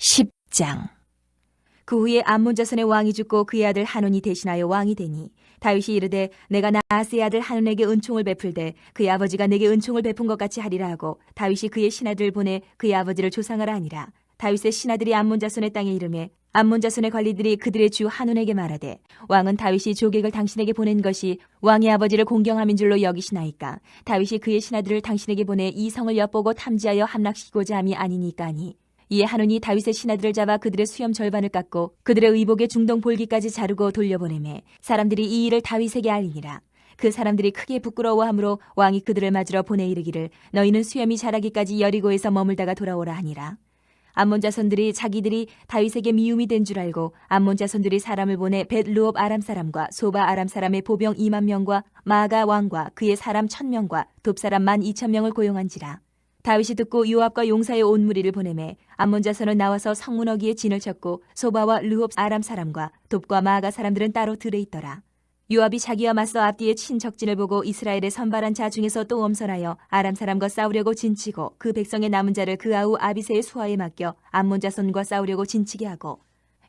10장. 그 후에 암몬 자손의 왕이 죽고 그의 아들 한온이 대신하여 왕이 되니 다윗이 이르되 내가 나아스의 아들 한온에게 은총을 베풀되 그의 아버지가 내게 은총을 베푼 것 같이 하리라 하고 다윗이 그의 신하들을 보내 그의 아버지를 조상하라 하니라. 다윗의 신하들이 암몬 자손의 땅에 이르매 암몬 자손의 관리들이 그들의 주 한온에게 말하되 왕은 다윗이 조객을 당신에게 보낸 것이 왕의 아버지를 공경함인 줄로 여기시나이까. 다윗이 그의 신하들을 당신에게 보내 이 성을 엿보고 탐지하여 함락시키고자 함이 아니니까 하니 이에 한온이 다윗의 신하들을 잡아 그들의 수염 절반을 깎고 그들의 의복의 중동 볼기까지 자르고 돌려보내매 사람들이 이 일을 다윗에게 알리니라. 그 사람들이 크게 부끄러워하므로 왕이 그들을 맞으러 보내 이르기를 너희는 수염이 자라기까지 여리고에서 머물다가 돌아오라 하니라. 암몬 자손들이 자기들이 다윗에게 미움이 된 줄 알고 암몬 자손들이 사람을 보내 벳르옵 아람 사람과 소바 아람 사람의 보병 2만 명과 마아가 왕과 그의 사람 1,000명과 돕사람 12,000명을 고용한지라. 다윗이 듣고 요압과 용사의 온 무리를 보내매 암몬 자손은 나와서 성문어기에 진을 쳤고 소바와 르홉 아람 사람과 돕과 마아가 사람들은 따로 들에 있더라. 요압이 자기와 맞서 앞뒤에 친 적진을 보고 이스라엘의 선발한 자 중에서 또 엄선하여 아람 사람과 싸우려고 진치고 그 백성의 남은 자를 그 아우 아비새의 수하에 맡겨 암몬 자손과 싸우려고 진치게 하고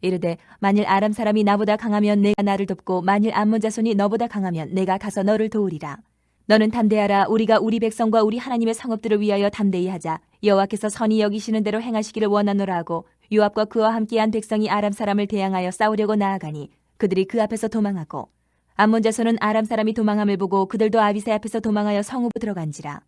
이르되 만일 아람 사람이 나보다 강하면 내가 나를 돕고 만일 암몬 자손이 너보다 강하면 내가 가서 너를 도우리라. 너는 담대하라. 우리가 우리 백성과 우리 하나님의 성읍들을 위하여 담대히 하자. 여호와께서 선히 여기시는 대로 행하시기를 원하노라 하고 요압과 그와 함께한 백성이 아람 사람을 대항하여 싸우려고 나아가니 그들이 그 앞에서 도망하고 암몬 자손은 아람 사람이 도망함을 보고 그들도 아비새 앞에서 도망하여 성읍으로 들어간지라.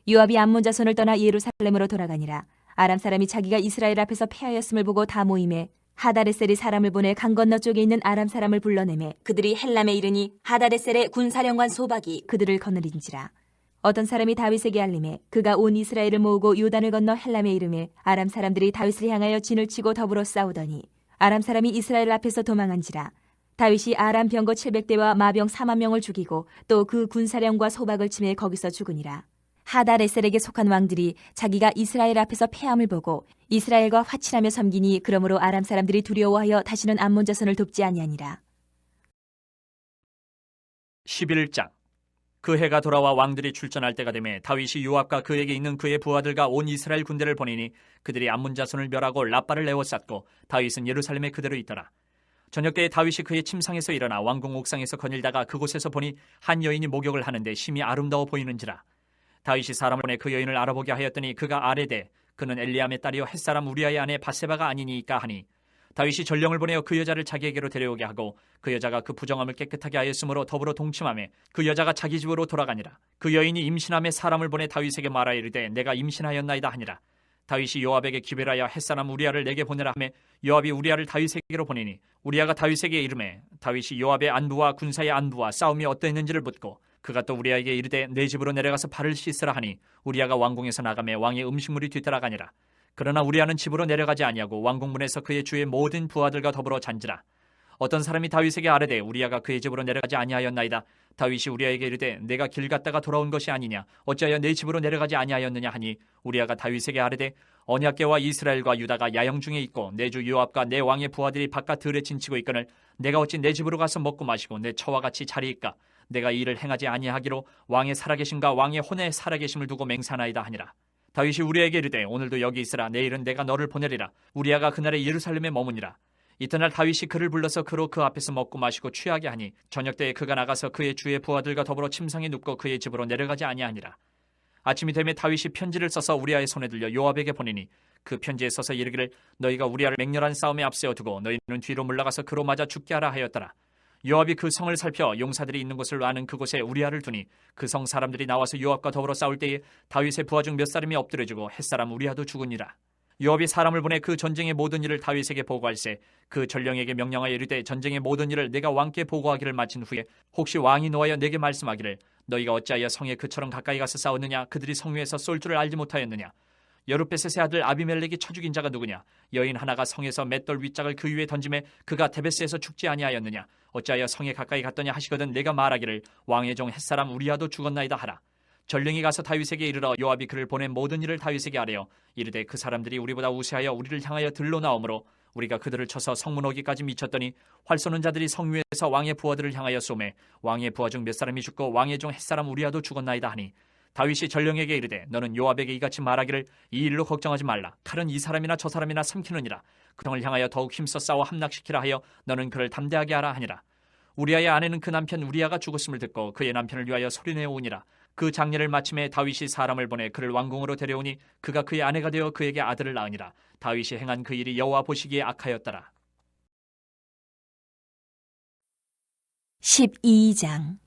요압이 암몬 자손을 떠나 예루살렘으로 돌아가니라. 아람 사람이 자기가 이스라엘 앞에서 패하였음을 보고 다 모임에 하다레셀이 사람을 보내 강 건너 쪽에 있는 아람 사람을 불러내매 그들이 헬람에 이르니 하다레셀의 군사령관 소박이 그들을 거느린지라. 어떤 사람이 다윗에게 알림해 그가 온 이스라엘을 모으고 요단을 건너 헬람에 이르매 아람 사람들이 다윗을 향하여 진을 치고 더불어 싸우더니 아람 사람이 이스라엘 앞에서 도망한지라. 다윗이 아람 병거 700대와 마병 4만 명을 죽이고 또 그 군사령과 소박을 치매 거기서 죽으니라. 하다레셀에게 속한 왕들이 자기가 이스라엘 앞에서 패함을 보고 이스라엘과 화친하며 섬기니 그러므로 아람 사람들이 두려워하여 다시는 암몬 자손을 돕지 아니하니라. 11장. 그 해가 돌아와 왕들이 출전할 때가 되매 다윗이 요압과 그에게 있는 그의 부하들과 온 이스라엘 군대를 보내니 그들이 암몬 자손을 멸하고 라빠를 에워쌌고 다윗은 예루살렘에 그대로 있더라. 저녁 때에 다윗이 그의 침상에서 일어나 왕궁 옥상에서 거닐다가 그곳에서 보니 한 여인이 목욕을 하는데 심히 아름다워 보이는지라. 다윗이 사람을 보내 그 여인을 알아보게 하였더니 그가 아뢰되 그는 엘리암의 딸이요 햇사람 우리아의 아내 바세바가 아니니이까 하니 다윗이 전령을 보내어 그 여자를 자기에게로 데려오게 하고 그 여자가 그 부정함을 깨끗하게 하였으므로 더불어 동침하며 그 여자가 자기 집으로 돌아가니라. 그 여인이 임신함에 사람을 보내 다윗에게 말하여 이르되 내가 임신하였나이다 하니라. 다윗이 요압에게 기별하여 햇사람 우리아를 내게 보내라 하매 요압이 우리아를 다윗에게로 보내니 우리아가 다윗에게 이르매 다윗이 요압의 안부와 군사의 안부와 싸움이 어떠했는지를 묻고 그가 또 우리아에게 이르되 내 집으로 내려가서 발을 씻으라 하니 우리아가 왕궁에서 나가매 왕의 음식물이 뒤따라가니라. 그러나 우리아는 집으로 내려가지 아니하고 왕궁문에서 그의 주의 모든 부하들과 더불어 잔지라. 어떤 사람이 다윗에게 아뢰되 우리아가 그의 집으로 내려가지 아니하였나이다. 다윗이 우리아에게 이르되 내가 길 갔다가 돌아온 것이 아니냐 어찌하여 내 집으로 내려가지 아니하였느냐 하니 우리아가 다윗에게 아뢰되 언약궤와 이스라엘과 유다가 야영 중에 있고 내 주 요압과 내 왕의 부하들이 바깥 들에 진치고 있거늘 내가 어찌 내 집으로 가서 먹고 마시고 내 처와 같이 자리이까. 내가 이 일을 행하지 아니하기로 왕의 살아계심과 왕의 혼의 살아계심을 두고 맹세하나이다 하니라. 다윗이 우리아에게 이르되 오늘도 여기 있으라. 내일은 내가 너를 보내리라. 우리아가 그날에 예루살렘에 머무니라. 이튿날 다윗이 그를 불러서 그로 그 앞에서 먹고 마시고 취하게 하니 저녁 때에 그가 나가서 그의 주의 부하들과 더불어 침상에 눕고 그의 집으로 내려가지 아니하니라. 아침이 되매 다윗이 편지를 써서 우리아의 손에 들려 요압에게 보내니 그 편지에 써서 이르기를 너희가 우리아를 맹렬한 싸움에 앞세워 두고 너희는 뒤로 물러가서 그로 맞아 죽게 하라 하였더라. 요압이 그 성을 살펴 용사들이 있는 곳을 아는 그곳에 우리아를 두니 그 성 사람들이 나와서 요압과 더불어 싸울 때에 다윗의 부하 중 몇 사람이 엎드려지고 햇사람 우리아도 죽으니라. 요압이 사람을 보내 그 전쟁의 모든 일을 다윗에게 보고할세 그 전령에게 명령하여 이르되 전쟁의 모든 일을 내가 왕께 보고하기를 마친 후에 혹시 왕이 노하여 내게 말씀하기를 너희가 어찌하여 성에 그처럼 가까이 가서 싸웠느냐 그들이 성 위에서 쏠 줄을 알지 못하였느냐 여룻베셋의 아들 아비멜렉이 쳐 죽인 자가 누구냐 여인 하나가 성에서 맷돌 윗짝을 그 위에 던짐에 그가 데베스에서 죽지 아니하였느냐 어찌하여 성에 가까이 갔더냐 하시거든 내가 말하기를 왕의 종 햇사람 우리아도 죽었나이다 하라. 전령이 가서 다윗에게 이르러 요압이 그를 보낸 모든 일을 다윗에게 아뢰어 이르되 그 사람들이 우리보다 우세하여 우리를 향하여 들러 나오므로 우리가 그들을 쳐서 성문어기까지 미쳤더니 활 쏘는 자들이 성 위에서 왕의 부하들을 향하여 쏘매 왕의 부하 중 몇 사람이 죽고 왕의 종 햇사람 우리아도 죽었나이다 하니 다윗이 전령에게 이르되 너는 요압에게 이같이 말하기를 이 일로 걱정하지 말라. 칼은 이 사람이나 저 사람이나 삼키느니라. 그를 향하여 더욱 힘써 싸워 함락시키라 하여 너는 그를 담대하게 하라 하니라. 우리아의 아내는 그 남편 우리아가 죽었음을 듣고 그의 남편을 위하여 소리내어 오니라. 그 장례를 마침에 다윗이 사람을 보내 그를 왕궁으로 데려오니 그가 그의 아내가 되어 그에게 아들을 낳으니라. 다윗이 행한 그 일이 여호와 보시기에 악하였더라. 12장.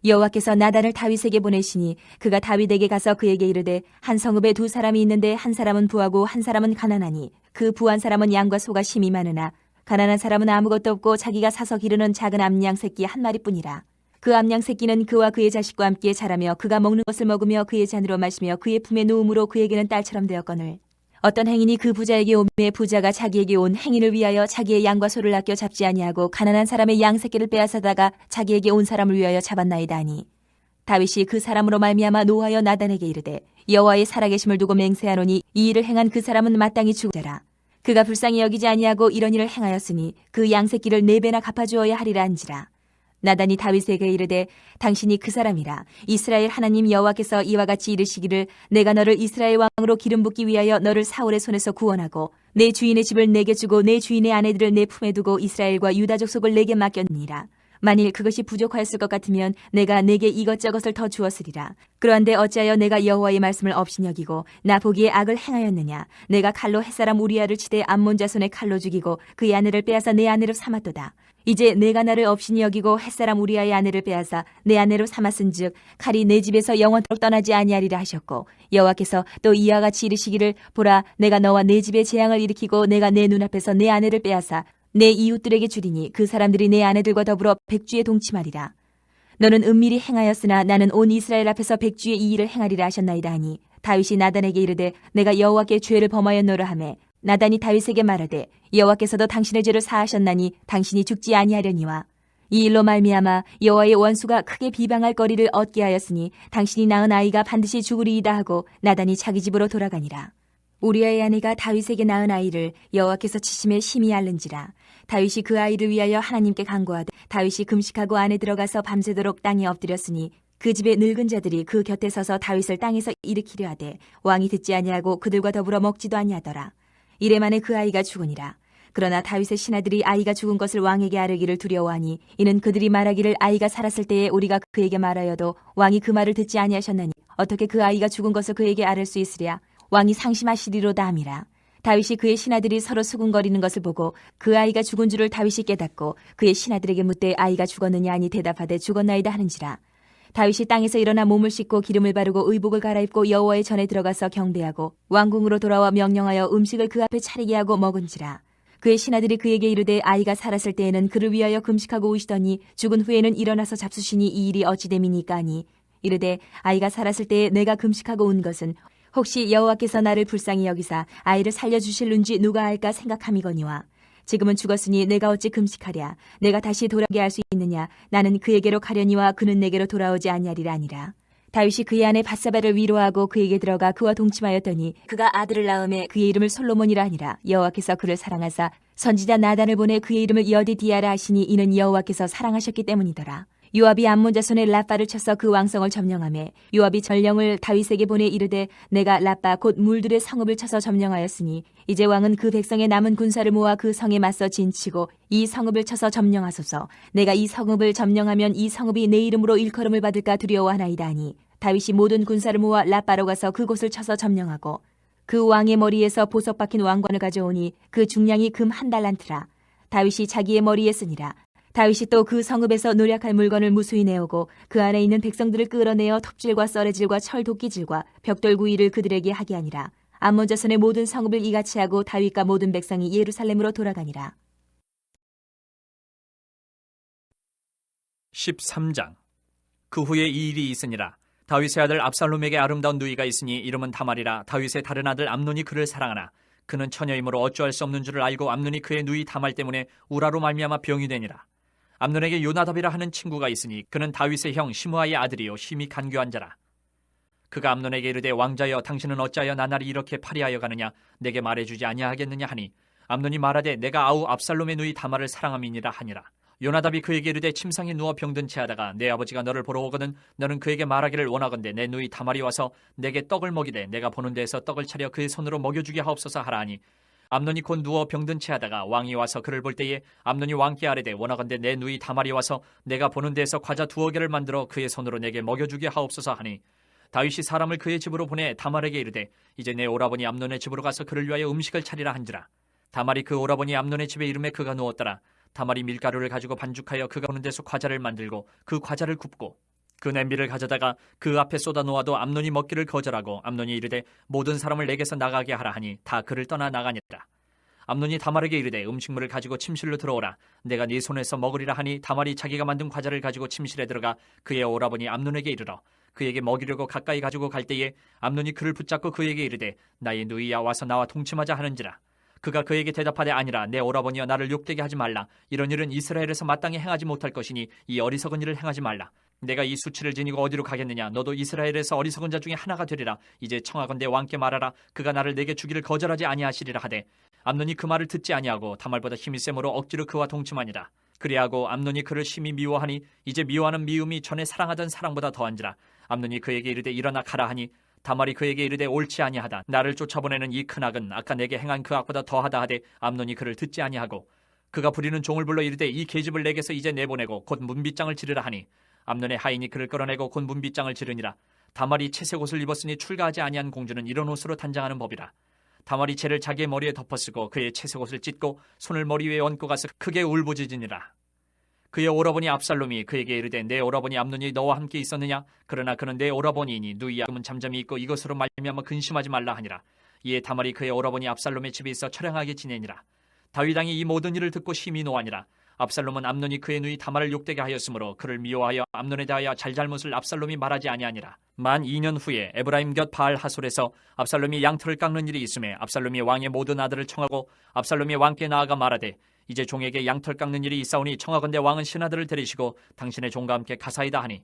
여호와께서 나단을 다윗에게 보내시니 그가 다윗에게 가서 그에게 이르되 한 성읍에 두 사람이 있는데 한 사람은 부하고 한 사람은 가난하니 그 부한 사람은 양과 소가 심히 많으나 가난한 사람은 아무것도 없고 자기가 사서 기르는 작은 암양 새끼 한 마리뿐이라. 그 암양 새끼는 그와 그의 자식과 함께 자라며 그가 먹는 것을 먹으며 그의 잔으로 마시며 그의 품에 누움으로 그에게는 딸처럼 되었거늘 어떤 행인이 그 부자에게 오매 부자가 자기에게 온 행인을 위하여 자기의 양과 소를 아껴 잡지 아니하고 가난한 사람의 양 새끼를 빼앗아다가 자기에게 온 사람을 위하여 잡았나이다 하니 다윗이 그 사람으로 말미암아 노하여 나단에게 이르되 여호와의 살아계심을 두고 맹세하노니 이 일을 행한 그 사람은 마땅히 죽으라. 그가 불쌍히 여기지 아니하고 이런 일을 행하였으니 그 양 새끼를 4배나 갚아주어야 하리라 한지라. 나단이 다윗에게 이르되 당신이 그 사람이라. 이스라엘 하나님 여호와께서 이와 같이 이르시기를 내가 너를 이스라엘 왕으로 기름 붓기 위하여 너를 사울의 손에서 구원하고 내 주인의 집을 내게 주고 내 주인의 아내들을 내 품에 두고 이스라엘과 유다 족속을 내게 맡겼느니라. 만일 그것이 부족하였을 것 같으면 내가 내게 이것저것을 더 주었으리라. 그러한데 어찌하여 내가 여호와의 말씀을 업신여기고 나 보기에 악을 행하였느냐. 내가 칼로 햇사람 우리아를 치되 암몬 자손의 칼로 죽이고 그의 아내를 빼앗아 내 아내로 삼았도다. 이제 내가 나를 업신이 여기고 햇사람 우리아의 아내를 빼앗아 내 아내로 삼았은즉 칼이 내 집에서 영원토록 떠나지 아니하리라 하셨고 여호와께서 또 이와 같이 이르시기를 보라 내가 너와 내 집에 재앙을 일으키고 내가 내 눈앞에서 내 아내를 빼앗아 내 이웃들에게 주리니 그 사람들이 내 아내들과 더불어 백주에 동침하리라. 너는 은밀히 행하였으나 나는 온 이스라엘 앞에서 백주의 이 일을 행하리라 하셨나이다 하니 다윗이 나단에게 이르되 내가 여호와께 죄를 범하였노라 하매 나단이 다윗에게 말하되 여호와께서도 당신의 죄를 사하셨나니 당신이 죽지 아니하려니와 이 일로 말미암아 여호와의 원수가 크게 비방할 거리를 얻게 하였으니 당신이 낳은 아이가 반드시 죽으리이다 하고 나단이 자기 집으로 돌아가니라. 우리아의 아내가 다윗에게 낳은 아이를 여호와께서 치심에 심히 앓는지라. 다윗이 그 아이를 위하여 하나님께 간구하되 다윗이 금식하고 안에 들어가서 밤새도록 땅에 엎드렸으니 그 집의 늙은 자들이 그 곁에 서서 다윗을 땅에서 일으키려 하되 왕이 듣지 아니하고 그들과 더불어 먹지도 아니하더라. 이래 만에 그 아이가 죽으니라. 그러나 다윗의 신하들이 아이가 죽은 것을 왕에게 아뢰기를 두려워하니 이는 그들이 말하기를 아이가 살았을 때에 우리가 그에게 말하여도 왕이 그 말을 듣지 아니하셨나니 어떻게 그 아이가 죽은 것을 그에게 아뢰 수 있으랴. 왕이 상심하시리로다 함이라. 다윗이 그의 신하들이 서로 수군거리는 것을 보고 그 아이가 죽은 줄을 다윗이 깨닫고 그의 신하들에게 묻되 아이가 죽었느냐 하니 대답하되 죽었나이다 하는지라. 다윗이 땅에서 일어나 몸을 씻고 기름을 바르고 의복을 갈아입고 여호와의 전에 들어가서 경배하고 왕궁으로 돌아와 명령하여 음식을 그 앞에 차리게 하고 먹은지라. 그의 신하들이 그에게 이르되 아이가 살았을 때에는 그를 위하여 금식하고 오시더니 죽은 후에는 일어나서 잡수시니 이 일이 어찌 됨이니까 하니 이르되 아이가 살았을 때에 내가 금식하고 온 것은 혹시 여호와께서 나를 불쌍히 여기사 아이를 살려주실는지 누가 알까 생각함이거니와 지금은 죽었으니 내가 어찌 금식하랴. 내가 다시 돌아오게 할 수 있느냐. 나는 그에게로 가려니와 그는 내게로 돌아오지 아니하리라 아니라. 다윗이 그의 아내 밧사바를 위로하고 그에게 들어가 그와 동침하였더니 그가 아들을 낳음에 그의 이름을 솔로몬이라 하니라. 여호와께서 그를 사랑하사 선지자 나단을 보내 그의 이름을 여디디아라 하시니 이는 여호와께서 사랑하셨기 때문이더라. 요압이 암몬 자손의 라빠를 쳐서 그 왕성을 점령하매 요압이 전령을 다윗에게 보내 이르되 내가 라빠 곧 물들의 성읍을 쳐서 점령하였으니 이제 왕은 그 백성의 남은 군사를 모아 그 성에 맞서 진치고 이 성읍을 쳐서 점령하소서. 내가 이 성읍을 점령하면 이 성읍이 내 이름으로 일컬음을 받을까 두려워하나이다 하니 다윗이 모든 군사를 모아 라빠로 가서 그곳을 쳐서 점령하고 그 왕의 머리에서 보석 박힌 왕관을 가져오니 그 중량이 금 1달란트라. 다윗이 자기의 머리에 쓰니라. 다윗이 또 그 성읍에서 노략할 물건을 무수히 내오고 그 안에 있는 백성들을 끌어내어 톱질과 썰애질과 철 도끼질과 벽돌 구이를 그들에게 하게 하니라. 암몬 자손의 모든 성읍을 이같이 하고 다윗과 모든 백성이 예루살렘으로 돌아가니라. 13장. 그 후에 이 일이 있으니라. 다윗의 아들 압살롬에게 아름다운 누이가 있으니 이름은 다말이라. 다윗의 다른 아들 암논이 그를 사랑하나 그는 처녀이므로 어찌할 수 없는 줄을 알고 암논이 그의 누이 다말 때문에 우라로 말미암아 병이 되니라. 암논에게 요나답이라 하는 친구가 있으니 그는 다윗의 형 시므아의 아들이요 심히 간교한 자라. 그가 암논에게 이르되 왕자여 당신은 어찌하여 나날이 이렇게 파리하여 가느냐. 내게 말해주지 아니하겠느냐 하니 암논이 말하되 내가 아우 압살롬의 누이 다말을 사랑함이니라 하니라. 요나답이 그에게 이르되 침상에 누워 병든 채하다가 내 아버지가 너를 보러 오거든 너는 그에게 말하기를 원하건대 내 누이 다말이 와서 내게 떡을 먹이되 내가 보는 데에서 떡을 차려 그의 손으로 먹여주게 하옵소서 하라 하니 암논이 곧 누워 병든 채하다가 왕이 와서 그를 볼 때에 암논이 왕께 아뢰되 원하건대 내 누이 다말이 와서 내가 보는 데에서 과자 2개를 만들어 그의 손으로 내게 먹여주게 하옵소서 하니 다윗이 사람을 그의 집으로 보내 다말에게 이르되 이제 내 오라버니 암논의 집으로 가서 그를 위하여 음식을 차리라 한지라. 다말이 그 오라버니 암논의 집에 이름에 그가 누웠더라. 다말이 밀가루를 가지고 반죽하여 그가 보는 데서 과자를 만들고 그 과자를 굽고 그 냄비를 가져다가 그 앞에 쏟아 놓아도 암논이 먹기를 거절하고 암논이 이르되 모든 사람을 내게서 나가게 하라 하니 다 그를 떠나 나가니라. 암논이 다말에게 이르되 음식물을 가지고 침실로 들어오라. 내가 네 손에서 먹으리라 하니 다말이 자기가 만든 과자를 가지고 침실에 들어가 그의 오라버니 암논에게 이르러 그에게 먹이려고 가까이 가지고 갈 때에 암논이 그를 붙잡고 그에게 이르되 나의 누이야 와서 나와 동침하자 하는지라. 그가 그에게 대답하되 아니라 내 오라버니여 나를 욕되게 하지 말라. 이런 일은 이스라엘에서 마땅히 행하지 못할 것이니 이 어리석은 일을 행하지 말라. 내가 이 수치를 지니고 어디로 가겠느냐. 너도 이스라엘에서 어리석은 자 중에 하나가 되리라. 이제 청하건대 왕께 말하라. 그가 나를 내게 주기를 거절하지 아니하시리라 하되 암논이 그 말을 듣지 아니하고 다말보다 힘이 세므로 억지로 그와 동침하니라. 그리하고 암논이 그를 심히 미워하니 이제 미워하는 미움이 전에 사랑하던 사랑보다 더한지라. 암논이 그에게 이르되 일어나 가라 하니 다말이 그에게 이르되 옳지 아니하다. 나를 쫓아보내는 이 큰 악은 아까 내게 행한 그 악보다 더하다 하되 암논이 그를 듣지 아니하고 그가 부리는 종을 불러 이르되 이 계집을 내게서 이제 내보내고 곧 문빗장을 지르라 하니 암논의 하인이 그를 끌어내고 곧 문빗장을 지르니라. 다말이 채색 옷을 입었으니 출가하지 아니한 공주는 이런 옷으로 단장하는 법이라. 다말이 채를 자기의 머리에 덮어쓰고 그의 채색 옷을 찢고 손을 머리 위에 얹고 가서 크게 울부짖으니라. 그의 오라버니 압살롬이 그에게 이르되 내 오라버니 암논이 너와 함께 있었느냐? 그러나 그는 내 오라버니이니 누이야 그는 잠잠히 있고 이것으로 말미암아 근심하지 말라 하니라. 이에 다말이 그의 오라버니 압살롬의 집에 있어 처량하게 지내니라. 다윗 왕이 이 모든 일을 듣고 심히 노하니라. 압살롬은 암논이 그의 누이 다말을 욕되게 하였으므로 그를 미워하여 암논에 대하여 잘잘못을 압살롬이 말하지 아니하니라. 만 2년 후에 에브라임 곁 바알 하솔에서 압살롬이 양털을 깎는 일이 있음에 압살롬이 왕의 모든 아들을 청하고 압살롬이 왕께 나아가 말하되 이제 종에게 양털 깎는 일이 있사오니 청하건대 왕은 신하들을 데리시고 당신의 종과 함께 가사이다 하니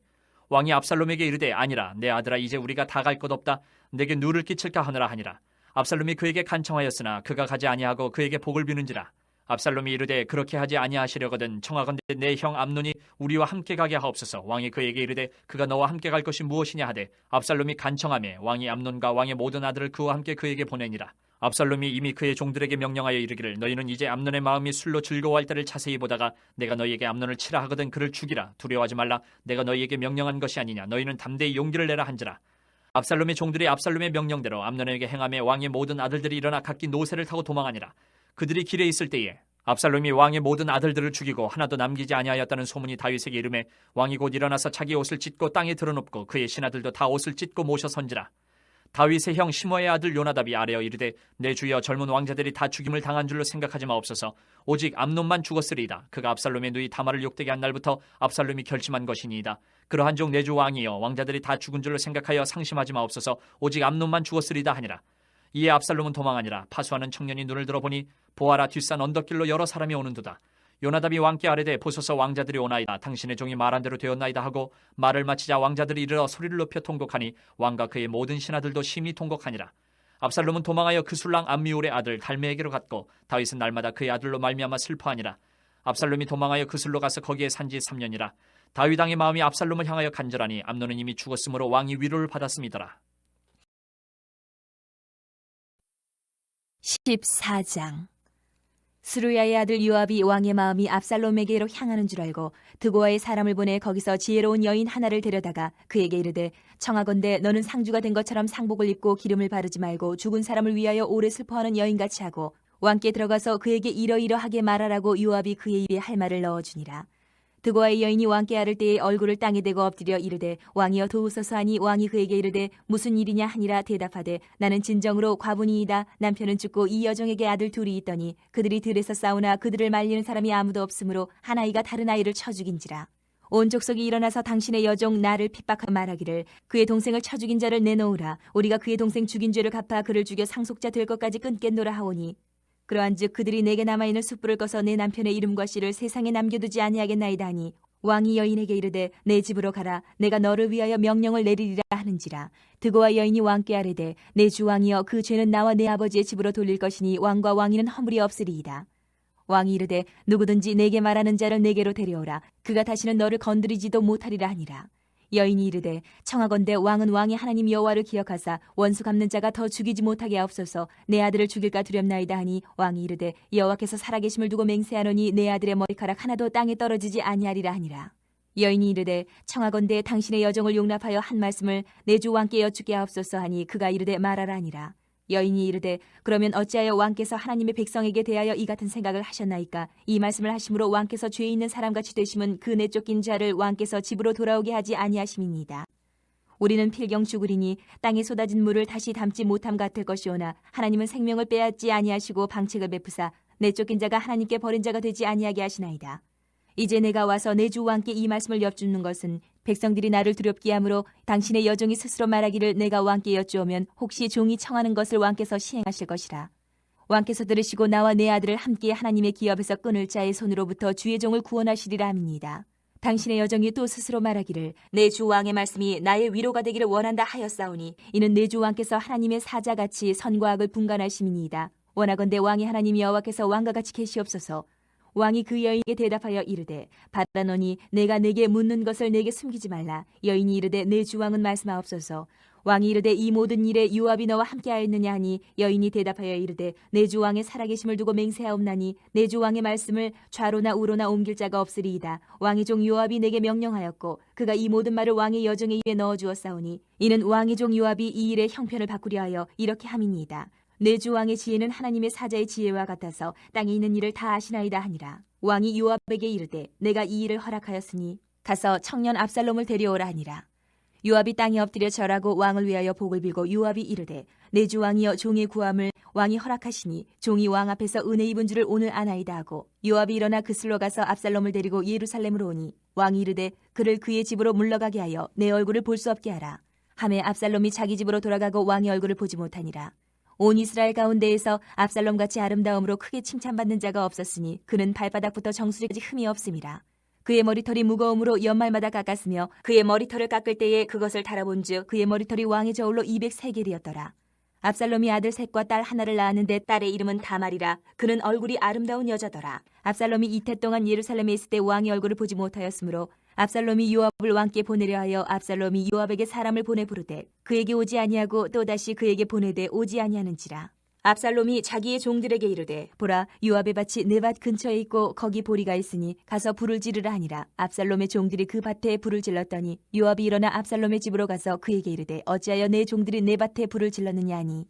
왕이 압살롬에게 이르되 아니라 내 아들아 이제 우리가 다 갈 것 없다. 내게 누를 끼칠까 하느라 하니라. 압살롬이 그에게 간청하였으나 그가 가지 아니하고 그에게 복을 비는지라. 압살롬이 이르되 그렇게 하지 아니하시려거든 청하건대 내 형 암논이 우리와 함께 가게 하옵소서. 왕이 그에게 이르되 그가 너와 함께 갈 것이 무엇이냐 하되 압살롬이 간청하매 왕이 암논과 왕의 모든 아들을 그와 함께 그에게 보내니라. 압살롬이 이미 그의 종들에게 명령하여 이르기를 너희는 이제 암논의 마음이 술로 즐거워할 때를 자세히 보다가 내가 너희에게 암논을 치라 하거든 그를 죽이라. 두려워하지 말라. 내가 너희에게 명령한 것이 아니냐. 너희는 담대히 용기를 내라 한지라. 압살롬의 종들이 압살롬의 명령대로 암논에게 행하며 왕의 모든 아들들이 일어나 각기 노새를 타고 도망하니라. 그들이 길에 있을 때에 압살롬이 왕의 모든 아들들을 죽이고 하나도 남기지 아니하였다는 소문이 다윗에게 이르매 왕이 곧 일어나서 자기 옷을 찢고 땅에 드러눕고 그의 신하들도 다 옷을 찢고 모셔 선지라. 다윗의 형 시므아의 아들 요나답이 아뢰어 이르되 내 주여 젊은 왕자들이 다 죽임을 당한 줄로 생각하지 마옵소서. 오직 암논만 죽었으리이다. 그가 압살롬의 누이 다말을 욕되게 한 날부터 압살롬이 결심한 것이니이다. 그러한 종 내 주 왕이여 왕자들이 다 죽은 줄로 생각하여 상심하지 마옵소서. 오직 암논만 죽었으리이다 하니라. 이에 압살롬은 도망하니라. 파수하는 청년이 눈을 들어보니 보아라 뒷산 언덕길로 여러 사람이 오는도다. 요나답이 왕께 아뢰되 보소서 왕자들이 오나이다. 당신의 종이 말한 대로 되었나이다 하고 말을 마치자 왕자들이 이르러 소리를 높여 통곡하니 왕과 그의 모든 신하들도 심히 통곡하니라. 압살롬은 도망하여 그 술랑 암미울의 아들 달메에게로 갔고 다윗은 날마다 그의 아들로 말미암아 슬퍼하니라. 압살롬이 도망하여 그 술로 가서 거기에 산지 3년이라. 다윗 왕의 마음이 압살롬을 향하여 간절하니 암논은 이미 죽었으므로 왕이 위로를 받았음이더라. 14장. 스루야의 아들 요압이 왕의 마음이 압살롬에게로 향하는 줄 알고 드고아의 사람을 보내 거기서 지혜로운 여인 하나를 데려다가 그에게 이르되 청하건대 너는 상주가 된 것처럼 상복을 입고 기름을 바르지 말고 죽은 사람을 위하여 오래 슬퍼하는 여인같이 하고 왕께 들어가서 그에게 이러이러하게 말하라고 요압이 그의 입에 할 말을 넣어주니라. 드고아의 여인이 왕께 아를 때에 얼굴을 땅에 대고 엎드려 이르되 왕이여 도우소서 하니 왕이 그에게 이르되 무슨 일이냐 하니라. 대답하되 나는 진정으로 과부니이다. 남편은 죽고 이 여종에게 아들 둘이 있더니 그들이 들에서 싸우나 그들을 말리는 사람이 아무도 없으므로 한 아이가 다른 아이를 쳐 죽인지라. 온 족속이 일어나서 당신의 여종 나를 핍박하며 말하기를 그의 동생을 쳐 죽인 자를 내놓으라. 우리가 그의 동생 죽인 죄를 갚아 그를 죽여 상속자 될 것까지 끊겠노라 하오니 그러한즉 그들이 내게 남아있는 숯불을 꺼서 내 남편의 이름과 씨를 세상에 남겨두지 아니하겠나이다 하니 왕이 여인에게 이르되 내 집으로 가라. 내가 너를 위하여 명령을 내리리라 하는지라. 드고와 여인이 왕께 아뢰되 내 주 왕이여 그 죄는 나와 내 아버지의 집으로 돌릴 것이니 왕과 왕위는 허물이 없으리이다. 왕이 이르되 누구든지 내게 말하는 자를 내게로 데려오라. 그가 다시는 너를 건드리지도 못하리라 하니라. 여인이 이르되 청하건대 왕은 왕의 하나님 여호와를 기억하사 원수 갚는 자가 더 죽이지 못하게 하옵소서. 내 아들을 죽일까 두렵나이다 하니 왕이 이르되 여호와께서 살아계심을 두고 맹세하노니 내 아들의 머리카락 하나도 땅에 떨어지지 아니하리라 하니라. 여인이 이르되 청하건대 당신의 여정을 용납하여 한 말씀을 내 주 왕께 여쭙게 하옵소서 하니 그가 이르되 말하라 하니라. 여인이 이르되 그러면 어찌하여 왕께서 하나님의 백성에게 대하여 이 같은 생각을 하셨나이까? 이 말씀을 하심으로 왕께서 죄 있는 사람같이 되심은 그 내쫓긴 자를 왕께서 집으로 돌아오게 하지 아니하심이니이다. 우리는 필경 죽으리니 땅에 쏟아진 물을 다시 담지 못함 같을 것이오나 하나님은 생명을 빼앗지 아니하시고 방책을 베푸사 내쫓긴 자가 하나님께 버린 자가 되지 아니하게 하시나이다. 이제 내가 와서 내 주 왕께 이 말씀을 여쭙는 것은 백성들이 나를 두렵게 하므로 당신의 여종이 스스로 말하기를 내가 왕께 여쭈오면 혹시 종이 청하는 것을 왕께서 시행하실 것이라. 왕께서 들으시고 나와 내 아들을 함께 하나님의 기업에서 끊을 자의 손으로부터 주의 종을 구원하시리라 함이니이다. 당신의 여종이 또 스스로 말하기를 내 주 왕의 말씀이 나의 위로가 되기를 원한다 하였사오니 이는 내 주 왕께서 하나님의 사자같이 선과 악을 분간하심이니이다. 원하건대 왕의 하나님 여호와께서 왕과 같이 계시옵소서. 왕이 그 여인에게 대답하여 이르되 바라노니 내가 내게 묻는 것을 내게 숨기지 말라. 여인이 이르되 내 주 왕은 말씀하옵소서. 왕이 이르되 이 모든 일에 요압이 너와 함께하였느냐 하니 여인이 대답하여 이르되 내 주 왕의 살아계심을 두고 맹세하옵나니 내 주 왕의 말씀을 좌로나 우로나 옮길 자가 없으리이다. 왕의 종 요압이 내게 명령하였고 그가 이 모든 말을 왕의 여종의 입에 넣어주었사오니 이는 왕의 종 요압이 이 일의 형편을 바꾸려 하여 이렇게 함이니이다. 내 주 왕의 지혜는 하나님의 사자의 지혜와 같아서 땅에 있는 일을 다 아시나이다 하니라. 왕이 요압에게 이르되 내가 이 일을 허락하였으니 가서 청년 압살롬을 데려오라 하니라. 요압이 땅에 엎드려 절하고 왕을 위하여 복을 빌고 요압이 이르되 내 주 왕이여 종의 구함을 왕이 허락하시니 종이 왕 앞에서 은혜 입은 줄을 오늘 아나이다 하고 요압이 일어나 그슬로 가서 압살롬을 데리고 예루살렘으로 오니 왕이 이르되 그를 그의 집으로 물러가게 하여 내 얼굴을 볼 수 없게 하라. 하매 압살롬이 자기 집으로 돌아가고 왕의 얼굴을 보지 못하니라. 온 이스라엘 가운데에서 압살롬같이 아름다움으로 크게 칭찬받는 자가 없었으니 그는 발바닥부터 정수리까지 흠이 없음이라. 그의 머리털이 무거움으로 연말마다 깎았으며 그의 머리털을 깎을 때에 그것을 달아본즉 그의 머리털이 왕의 저울로 200세겔이었더라. 압살롬이 아들 셋과 딸 하나를 낳았는데 딸의 이름은 다말이라. 그는 얼굴이 아름다운 여자더라. 압살롬이 이태 동안 예루살렘에 있을 때 왕의 얼굴을 보지 못하였으므로 압살롬이 요압을 왕께 보내려 하여 압살롬이 요압에게 사람을 보내 부르되 그에게 오지 아니하고 또다시 그에게 보내되 오지 아니하는지라. 압살롬이 자기의 종들에게 이르되 보라 요압의 밭이 내 밭 근처에 있고 거기 보리가 있으니 가서 불을 지르라 하니라. 압살롬의 종들이 그 밭에 불을 질렀더니 요압이 일어나 압살롬의 집으로 가서 그에게 이르되 어찌하여 내 종들이 내 밭에 불을 질렀느냐 하니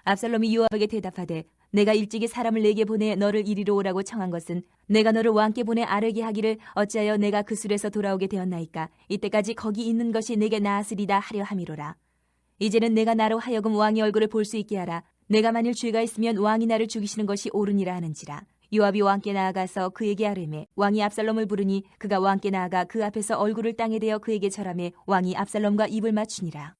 압살롬이 요압에게 대답하되 내가 일찍이 사람을 내게 보내 너를 이리로 오라고 청한 것은 내가 너를 왕께 보내 아뢰게 하기를 어찌하여 내가 그 술에서 돌아오게 되었나이까. 이때까지 거기 있는 것이 내게 나았으리다 하려 함이로라. 이제는 내가 나로 하여금 왕의 얼굴을 볼 수 있게 하라. 내가 만일 죄가 있으면 왕이 나를 죽이시는 것이 옳으니라 하는지라. 요압이 왕께 나아가서 그에게 아뢰매 왕이 압살롬을 부르니 그가 왕께 나아가 그 앞에서 얼굴을 땅에 대어 그에게 절하매 왕이 압살롬과 입을 맞추니라.